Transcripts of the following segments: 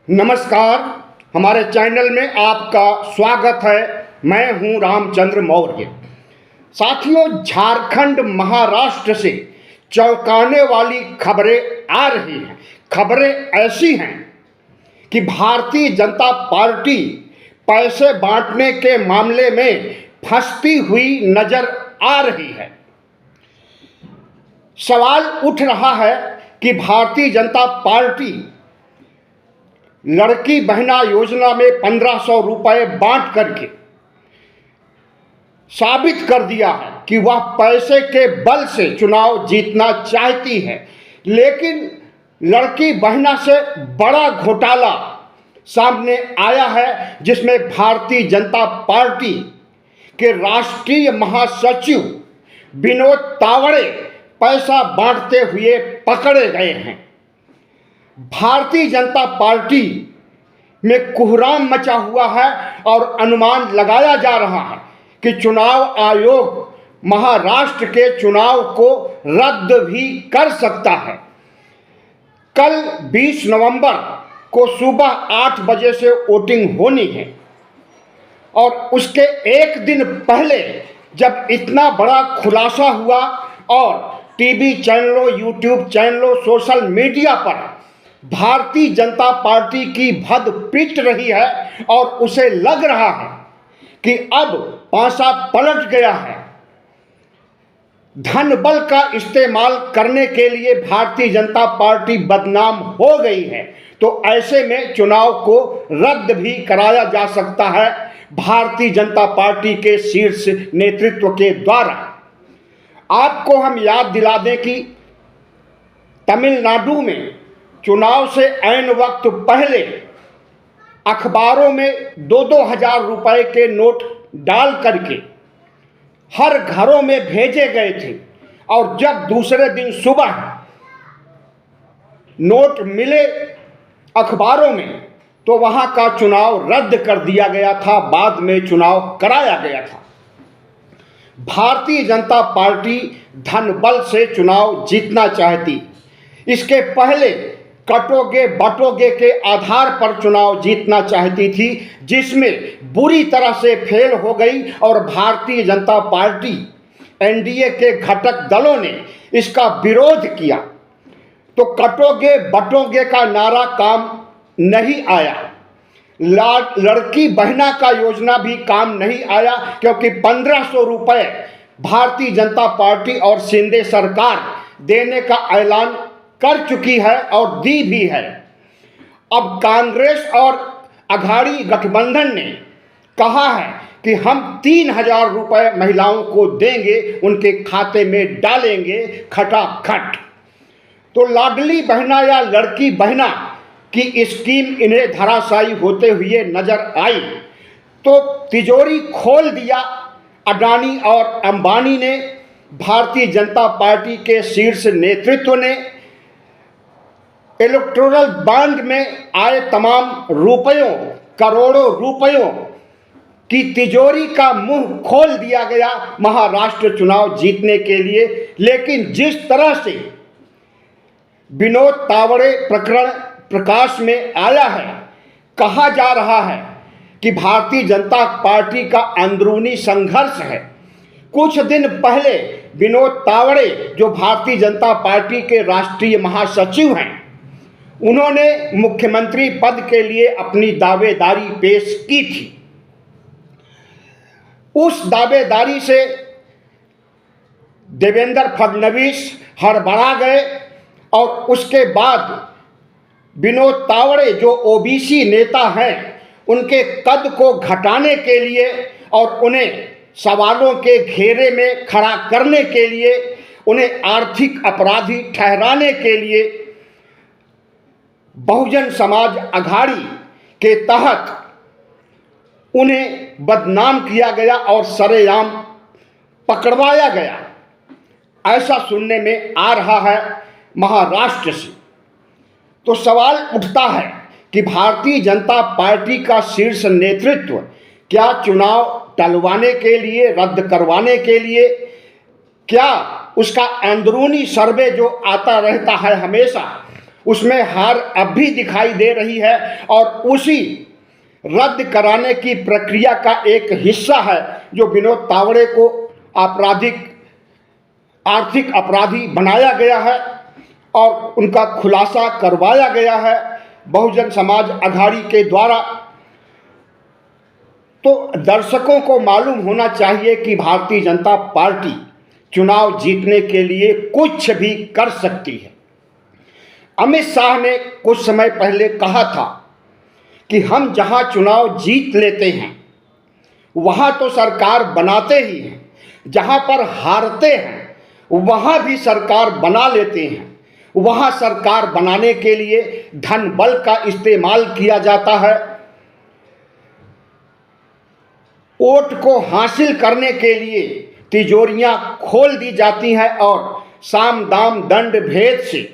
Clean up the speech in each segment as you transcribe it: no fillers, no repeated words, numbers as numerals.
नमस्कार। हमारे चैनल में आपका स्वागत है। मैं हूं रामचंद्र मौर्य। साथियों, झारखंड महाराष्ट्र से चौंकाने वाली खबरें आ रही हैं। खबरें ऐसी हैं कि भारतीय जनता पार्टी पैसे बांटने के मामले में फंसती हुई नजर आ रही है। सवाल उठ रहा है कि भारतीय जनता पार्टी लड़की बहना योजना में 1500 रुपए बांट करके साबित कर दिया है कि वह पैसे के बल से चुनाव जीतना चाहती है। लेकिन लड़की बहना से बड़ा घोटाला सामने आया है, जिसमें भारतीय जनता पार्टी के राष्ट्रीय महासचिव विनोद तावड़े पैसा बांटते हुए पकड़े गए हैं। भारतीय जनता पार्टी में कोहराम मचा हुआ है और अनुमान लगाया जा रहा है कि चुनाव आयोग महाराष्ट्र के चुनाव को रद्द भी कर सकता है। कल 20 नवंबर को सुबह 8 बजे से वोटिंग होनी है और उसके एक दिन पहले जब इतना बड़ा खुलासा हुआ और टीवी चैनलों, यूट्यूब चैनलों, सोशल मीडिया पर भारतीय जनता पार्टी की भद पिट रही है और उसे लग रहा है कि अब पासा पलट गया है। धन बल का इस्तेमाल करने के लिए भारतीय जनता पार्टी बदनाम हो गई है, तो ऐसे में चुनाव को रद्द भी कराया जा सकता है भारतीय जनता पार्टी के शीर्ष नेतृत्व के द्वारा। आपको हम याद दिला दें कि तमिलनाडु में चुनाव से ऐन वक्त पहले अखबारों में 2-2 हजार रुपए के नोट डाल करके हर घरों में भेजे गए थे और जब दूसरे दिन सुबह नोट मिले अखबारों में तो वहां का चुनाव रद्द कर दिया गया था, बाद में चुनाव कराया गया था। भारतीय जनता पार्टी धन बल से चुनाव जीतना चाहती। इसके पहले कटोगे बटोगे के आधार पर चुनाव जीतना चाहती थी, जिसमें बुरी तरह से फेल हो गई और भारतीय जनता पार्टी एनडीए के घटक दलों ने इसका विरोध किया। तो कटोगे बटोगे का नारा काम नहीं आया। लड़की बहना का योजना भी काम नहीं आया, क्योंकि 1500 रुपए भारतीय जनता पार्टी और शिंदे सरकार देने का ऐलान कर चुकी है और दी भी है। अब कांग्रेस और अघाड़ी गठबंधन ने कहा है कि हम 3000 रुपए महिलाओं को देंगे, उनके खाते में डालेंगे खटाखट। तो लाडली बहना या लड़की बहना की स्कीम इन्हें धराशायी होते हुए नजर आई, तो तिजोरी खोल दिया अडानी और अंबानी ने। भारतीय जनता पार्टी के शीर्ष नेतृत्व ने इलेक्टोरल बॉन्ड में आए तमाम रुपयों, करोड़ों रुपयों की तिजोरी का मुंह खोल दिया गया महाराष्ट्र चुनाव जीतने के लिए। लेकिन जिस तरह से विनोद तावड़े प्रकरण प्रकाश में आया है, कहा जा रहा है कि भारतीय जनता पार्टी का अंदरूनी संघर्ष है। कुछ दिन पहले विनोद तावड़े, जो भारतीय जनता पार्टी के राष्ट्रीय महासचिव हैं, उन्होंने मुख्यमंत्री पद के लिए अपनी दावेदारी पेश की थी। उस दावेदारी से देवेंद्र फडणवीस हड़बड़ा गए और उसके बाद विनोद तावड़े, जो ओबीसी नेता हैं, उनके कद को घटाने के लिए और उन्हें सवालों के घेरे में खड़ा करने के लिए, उन्हें आर्थिक अपराधी ठहराने के लिए बहुजन समाज अघाड़ी के तहत उन्हें बदनाम किया गया और सरेआम पकड़वाया गया। ऐसा सुनने में आ रहा है महाराष्ट्र से। तो सवाल उठता है कि भारतीय जनता पार्टी का शीर्ष नेतृत्व क्या चुनाव टलवाने के लिए, रद्द करवाने के लिए, क्या उसका अंदरूनी सर्वे जो आता रहता है हमेशा, उसमें हार अब भी दिखाई दे रही है और उसी रद्द कराने की प्रक्रिया का एक हिस्सा है जो विनोद तावड़े को आर्थिक अपराधी बनाया गया है और उनका खुलासा करवाया गया है बहुजन समाज अघाड़ी के द्वारा। तो दर्शकों को मालूम होना चाहिए कि भारतीय जनता पार्टी चुनाव जीतने के लिए कुछ भी कर सकती है। अमित शाह ने कुछ समय पहले कहा था कि हम जहां चुनाव जीत लेते हैं वहां तो सरकार बनाते ही हैं, जहां पर हारते हैं वहां भी सरकार बना लेते हैं। वहां सरकार बनाने के लिए धन बल का इस्तेमाल किया जाता है, वोट को हासिल करने के लिए तिजोरियां खोल दी जाती हैं और साम दाम दंड भेद से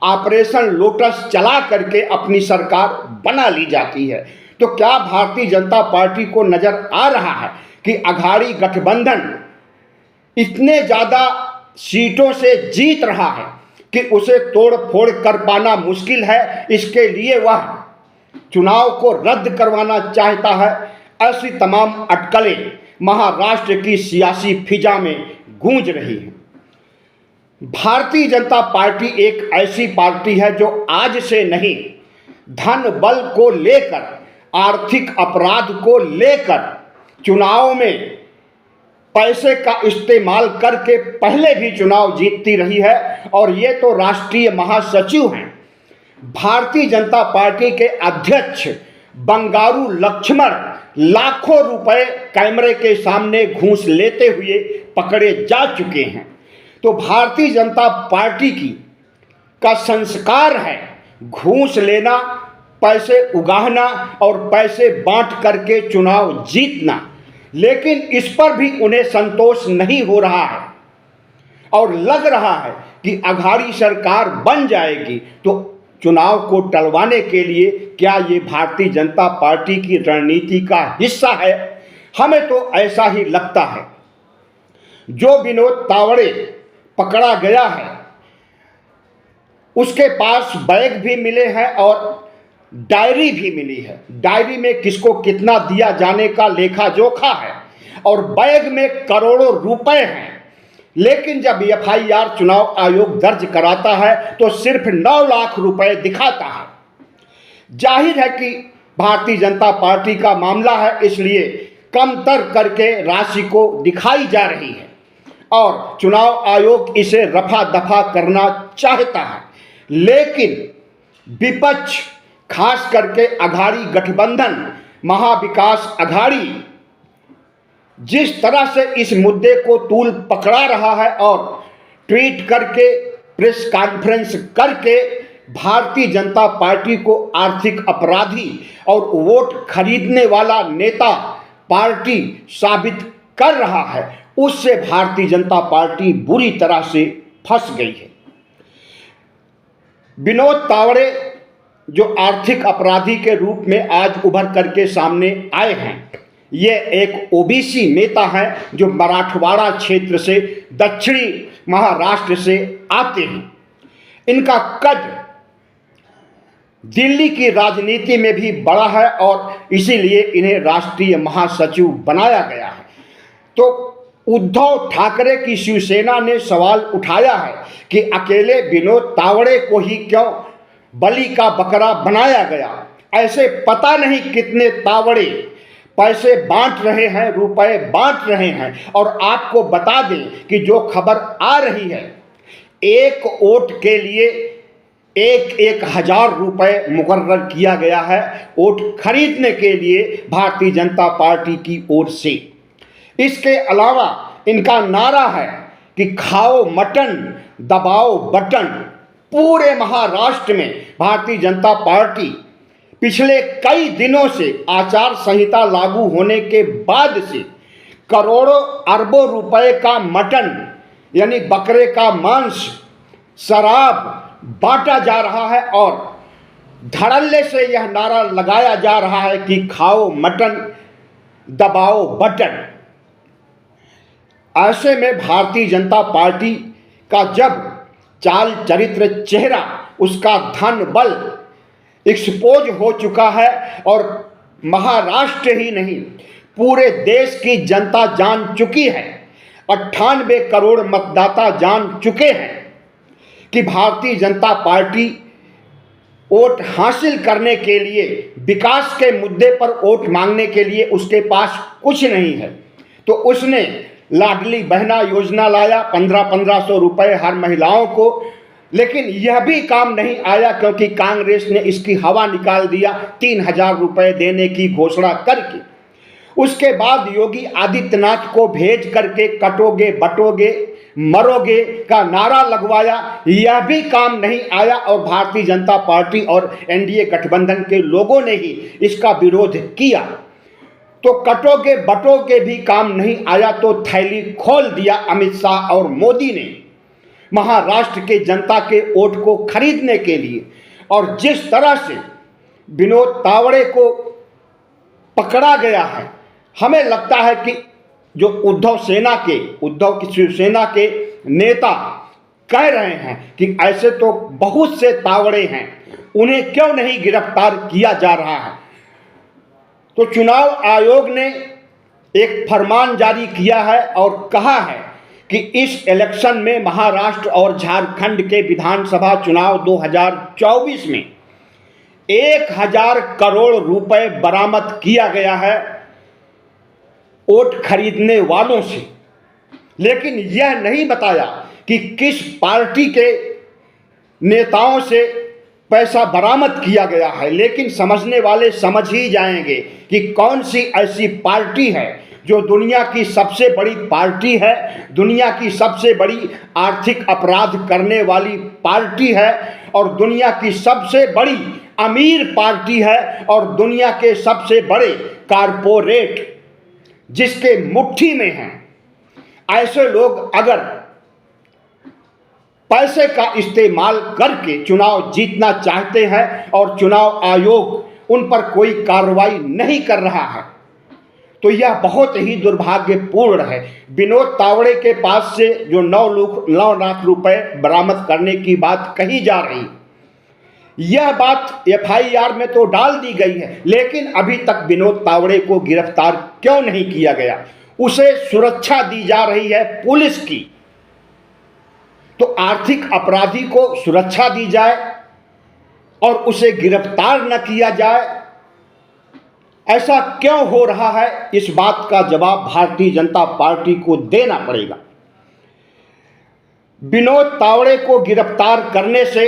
ऑपरेशन लोटस चला करके अपनी सरकार बना ली जाती है। तो क्या भारतीय जनता पार्टी को नजर आ रहा है कि अघाड़ी गठबंधन इतने ज़्यादा सीटों से जीत रहा है कि उसे तोड़ फोड़ कर पाना मुश्किल है, इसके लिए वह चुनाव को रद्द करवाना चाहता है? ऐसी तमाम अटकलें महाराष्ट्र की सियासी फिजा में गूंज रही हैं। भारतीय जनता पार्टी एक ऐसी पार्टी है जो आज से नहीं, धन बल को लेकर, आर्थिक अपराध को लेकर चुनाव में पैसे का इस्तेमाल करके पहले भी चुनाव जीतती रही है। और ये तो राष्ट्रीय महासचिव हैं, भारतीय जनता पार्टी के अध्यक्ष बंगारू लक्ष्मण लाखों रुपए कैमरे के सामने घूस लेते हुए पकड़े जा चुके हैं। तो भारतीय जनता पार्टी का संस्कार है घूस लेना, पैसे उगाहना और पैसे बांट करके चुनाव जीतना, लेकिन इस पर भी उन्हें संतोष नहीं हो रहा है और लग रहा है कि अघाड़ी सरकार बन जाएगी तो चुनाव को टलवाने के लिए क्या ये भारतीय जनता पार्टी की रणनीति का हिस्सा है? हमें तो ऐसा ही लगता है। जो विनोद तावड़े पकड़ा गया है उसके पास बैग भी मिले हैं और डायरी भी मिली है। डायरी में किसको कितना दिया जाने का लेखा जोखा है और बैग में करोड़ों रुपए हैं। लेकिन जब एफआईआर चुनाव आयोग दर्ज कराता है तो सिर्फ 9 लाख रुपए दिखाता है। जाहिर है कि भारतीय जनता पार्टी का मामला है, इसलिए कमतर करके राशि को दिखाई जा रही है और चुनाव आयोग इसे रफा दफा करना चाहता है। लेकिन विपक्ष, खास करके अघाड़ी गठबंधन, महाविकास अघाड़ी जिस तरह से इस मुद्दे को तूल पकड़ा रहा है और ट्वीट करके, प्रेस कॉन्फ्रेंस करके भारतीय जनता पार्टी को आर्थिक अपराधी और वोट खरीदने वाला नेता पार्टी साबित कर रहा है, उससे भारतीय जनता पार्टी बुरी तरह से फंस गई है। विनोद तावड़े जो आर्थिक अपराधी के रूप में आज उभर करके सामने आए हैं, ये एक ओबीसी नेता हैं जो मराठवाड़ा क्षेत्र से, दक्षिणी महाराष्ट्र से आते हैं। इनका कद दिल्ली की राजनीति में भी बड़ा है और इसीलिए इन्हें राष्ट्रीय महासचिव बनाया गया है। तो उद्धव ठाकरे की शिवसेना ने सवाल उठाया है कि अकेले विनोद तावड़े को ही क्यों बलि का बकरा बनाया गया। ऐसे पता नहीं कितने तावड़े पैसे बांट रहे हैं, रुपए बांट रहे हैं। और आपको बता दें कि जो खबर आ रही है, एक वोट के लिए 1,000 रुपए मुकर्रर किया गया है वोट खरीदने के लिए भारतीय जनता पार्टी की ओर से। इसके अलावा इनका नारा है कि खाओ मटन दबाओ बटन। पूरे महाराष्ट्र में भारतीय जनता पार्टी पिछले कई दिनों से आचार संहिता लागू होने के बाद से करोड़ों अरबों रुपए का मटन यानी बकरे का मांस, शराब बांटा जा रहा है और धड़ल्ले से यह नारा लगाया जा रहा है कि खाओ मटन दबाओ बटन। ऐसे में भारतीय जनता पार्टी का जब चाल चरित्र चेहरा, उसका धन बल एक्सपोज हो चुका है और महाराष्ट्र ही नहीं पूरे देश की जनता जान चुकी है। 98 करोड़ मतदाता जान चुके हैं कि भारतीय जनता पार्टी वोट हासिल करने के लिए, विकास के मुद्दे पर वोट मांगने के लिए उसके पास कुछ नहीं है। तो उसने लाडली बहना योजना लाया, 1500 रुपए हर महिलाओं को, लेकिन यह भी काम नहीं आया क्योंकि कांग्रेस ने इसकी हवा निकाल दिया 3000 रुपए देने की घोषणा करके। उसके बाद योगी आदित्यनाथ को भेज करके कटोगे बटोगे मरोगे का नारा लगवाया, यह भी काम नहीं आया और भारतीय जनता पार्टी और एनडीए गठबंधन के लोगों ने ही इसका विरोध किया। तो कटोगे बटोगे भी काम नहीं आया तो थैली खोल दिया अमित शाह और मोदी ने महाराष्ट्र के जनता के वोट को खरीदने के लिए। और जिस तरह से विनोद तावड़े को पकड़ा गया है, हमें लगता है कि जो उद्धव की शिवसेना के नेता कह रहे हैं कि ऐसे तो बहुत से तावड़े हैं, उन्हें क्यों नहीं गिरफ्तार किया जा रहा है। तो चुनाव आयोग ने एक फरमान जारी किया है और कहा है कि इस इलेक्शन में महाराष्ट्र और झारखंड के विधानसभा चुनाव 2024 में 1000 करोड़ रुपए बरामद किया गया है वोट खरीदने वालों से। लेकिन यह नहीं बताया कि किस पार्टी के नेताओं से पैसा बरामद किया गया है। लेकिन समझने वाले समझ ही जाएंगे कि कौन सी ऐसी पार्टी है जो दुनिया की सबसे बड़ी पार्टी है, दुनिया की सबसे बड़ी आर्थिक अपराध करने वाली पार्टी है और दुनिया की सबसे बड़ी अमीर पार्टी है और दुनिया के सबसे बड़े कारपोरेट जिसके मुट्ठी में हैं। ऐसे लोग अगर पैसे का इस्तेमाल करके चुनाव जीतना चाहते हैं और चुनाव आयोग उन पर कोई कार्रवाई नहीं कर रहा है तो यह बहुत ही दुर्भाग्यपूर्ण है। विनोद तावड़े के पास से जो 9 लाख रुपए बरामद करने की बात कही जा रही, यह बात एफआईआर में तो डाल दी गई है, लेकिन अभी तक विनोद तावड़े को गिरफ्तार क्यों नहीं किया गया? उसे सुरक्षा दी जा रही है पुलिस की, तो आर्थिक अपराधी को सुरक्षा दी जाए और उसे गिरफ्तार न किया जाए, ऐसा क्यों हो रहा है? इस बात का जवाब भारतीय जनता पार्टी को देना पड़ेगा। विनोद तावड़े को गिरफ्तार करने से,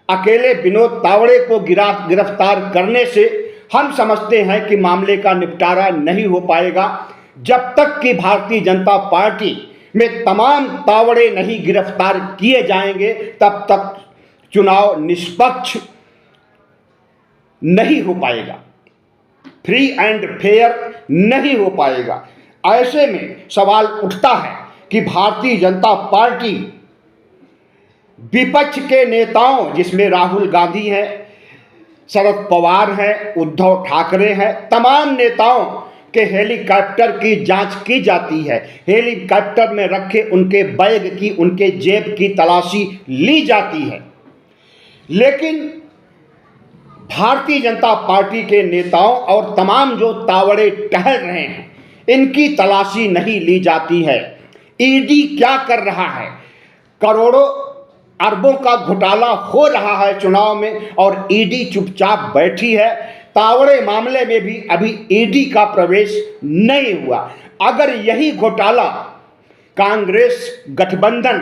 अकेले विनोद तावड़े को गिरफ्तार करने से हम समझते हैं कि मामले का निपटारा नहीं हो पाएगा। जब तक कि भारतीय जनता पार्टी में तमाम तावड़े नहीं गिरफ्तार किए जाएंगे तब तक चुनाव निष्पक्ष नहीं हो पाएगा, फ्री एंड फेयर नहीं हो पाएगा। ऐसे में सवाल उठता है कि भारतीय जनता पार्टी विपक्ष के नेताओं, जिसमें राहुल गांधी हैं, शरद पवार हैं, उद्धव ठाकरे हैं, तमाम नेताओं के हेलीकॉप्टर की जांच की जाती है, हेलीकॉप्टर में रखे उनके बैग की, उनके जेब की तलाशी ली जाती है, लेकिन भारतीय जनता पार्टी के नेताओं और तमाम जो तावड़े टहल रहे हैं इनकी तलाशी नहीं ली जाती है। ईडी क्या कर रहा है? करोड़ों अरबों का घोटाला हो रहा है चुनाव में और ईडी चुपचाप बैठी है। तावड़े मामले में भी अभी ईडी का प्रवेश नहीं हुआ। अगर यही घोटाला कांग्रेस गठबंधन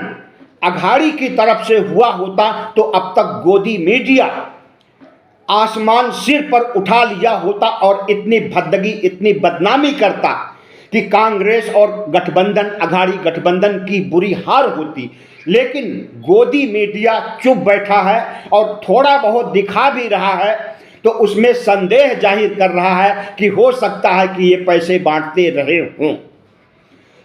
अघाड़ी की तरफ से हुआ होता तो अब तक गोदी मीडिया आसमान सिर पर उठा लिया होता और इतनी भद्दगी, इतनी बदनामी करता कि कांग्रेस और गठबंधन, अघाड़ी गठबंधन की बुरी हार होती। लेकिन गोदी मीडिया चुप बैठा है और थोड़ा बहुत दिखा भी रहा है तो उसमें संदेह जाहिर कर रहा है कि हो सकता है कि ये पैसे बांटते रहे हों।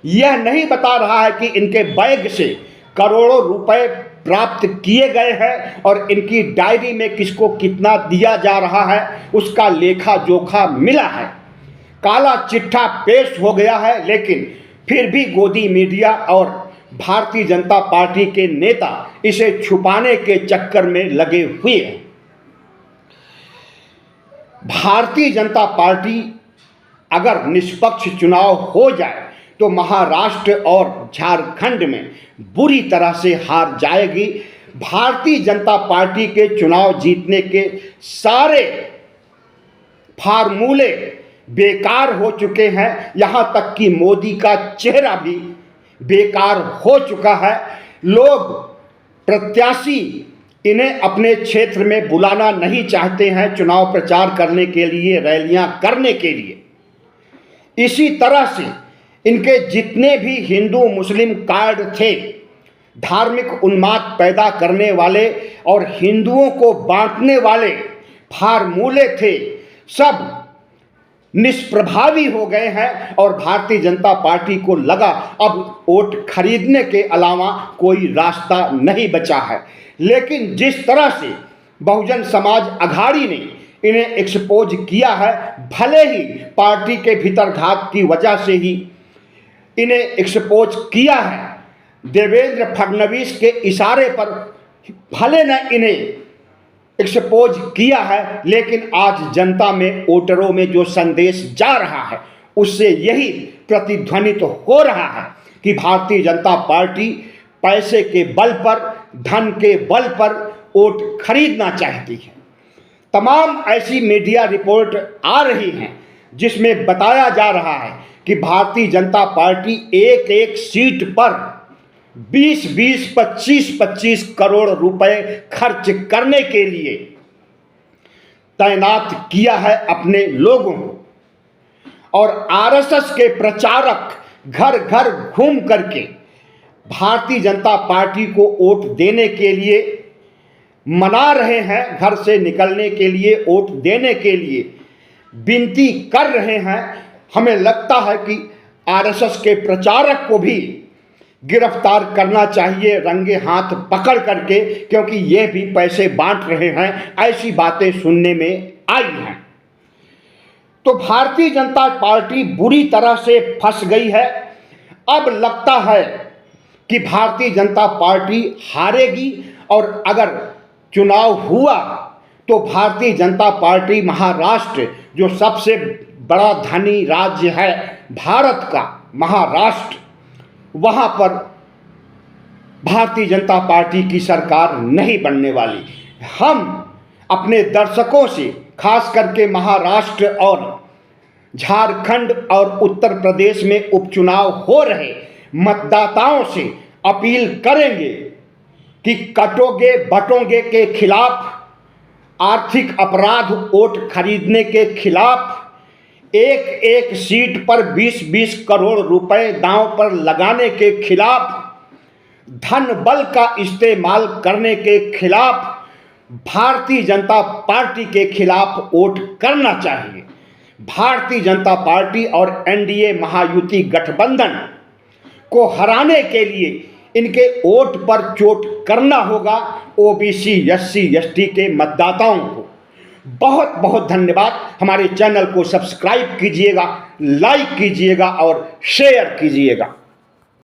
यह नहीं बता रहा है कि इनके बैग से करोड़ों रुपए प्राप्त किए गए हैं और इनकी डायरी में किसको कितना दिया जा रहा है उसका लेखा जोखा मिला है। काला चिट्ठा पेश हो गया है, लेकिन फिर भी गोदी मीडिया और भारतीय जनता पार्टी के नेता इसे छुपाने के चक्कर में लगे हुए हैं। भारतीय जनता पार्टी अगर निष्पक्ष चुनाव हो जाए तो महाराष्ट्र और झारखंड में बुरी तरह से हार जाएगी। भारतीय जनता पार्टी के चुनाव जीतने के सारे फार्मूले बेकार हो चुके हैं, यहाँ तक कि मोदी का चेहरा भी बेकार हो चुका है। लोग प्रत्याशी इन्हें अपने क्षेत्र में बुलाना नहीं चाहते हैं चुनाव प्रचार करने के लिए, रैलियां करने के लिए। इसी तरह से इनके जितने भी हिंदू मुस्लिम कार्ड थे, धार्मिक उन्माद पैदा करने वाले और हिंदुओं को बांटने वाले फार्मूले थे, सब निष्प्रभावी हो गए हैं और भारतीय जनता पार्टी को लगा अब वोट खरीदने के अलावा कोई रास्ता नहीं बचा है। लेकिन जिस तरह से बहुजन समाज अघाड़ी ने इन्हें एक्सपोज किया है, भले ही पार्टी के भीतर घात की वजह से ही इन्हें एक्सपोज किया है, देवेंद्र फडणवीस के इशारे पर भले न इन्हें एक्सपोज किया है, लेकिन आज जनता में, वोटरों में जो संदेश जा रहा है उससे यही प्रतिध्वनित हो रहा है कि भारतीय जनता पार्टी पैसे के बल पर, धन के बल पर वोट खरीदना चाहती है। तमाम ऐसी मीडिया रिपोर्ट आ रही हैं जिसमें बताया जा रहा है कि भारतीय जनता पार्टी एक एक सीट पर 20-20, 25-25 करोड़ रुपए खर्च करने के लिए तैनात किया है अपने लोगों को। और आरएसएस के प्रचारक घर घर घूम करके भारतीय जनता पार्टी को वोट देने के लिए मना रहे हैं, घर से निकलने के लिए, वोट देने के लिए विनती कर रहे हैं। हमें लगता है कि आरएसएस के प्रचारक को भी गिरफ्तार करना चाहिए रंगे हाथ पकड़ करके, क्योंकि ये भी पैसे बांट रहे हैं, ऐसी बातें सुनने में आई हैं। तो भारतीय जनता पार्टी बुरी तरह से फंस गई है। अब लगता है कि भारतीय जनता पार्टी हारेगी और अगर चुनाव हुआ तो भारतीय जनता पार्टी महाराष्ट्र, जो सबसे बड़ा धनी राज्य है भारत का, महाराष्ट्र, वहां पर भारतीय जनता पार्टी की सरकार नहीं बनने वाली। हम अपने दर्शकों से, खास करके महाराष्ट्र और झारखंड और उत्तर प्रदेश में उपचुनाव हो रहे मतदाताओं से अपील करेंगे कि कटोगे बटोगे के खिलाफ, आर्थिक अपराध वोट खरीदने के खिलाफ, एक एक सीट पर 20-20 करोड़ रुपए दांव पर लगाने के खिलाफ, धन बल का इस्तेमाल करने के खिलाफ, भारतीय जनता पार्टी के खिलाफ वोट करना चाहिए। भारतीय जनता पार्टी और एनडीए महायुति गठबंधन को हराने के लिए इनके वोट पर चोट करना होगा ओबीसी, एससी, एसटी के मतदाताओं को। बहुत बहुत धन्यवाद। हमारे चैनल को सब्सक्राइब कीजिएगा, लाइक कीजिएगा और शेयर कीजिएगा।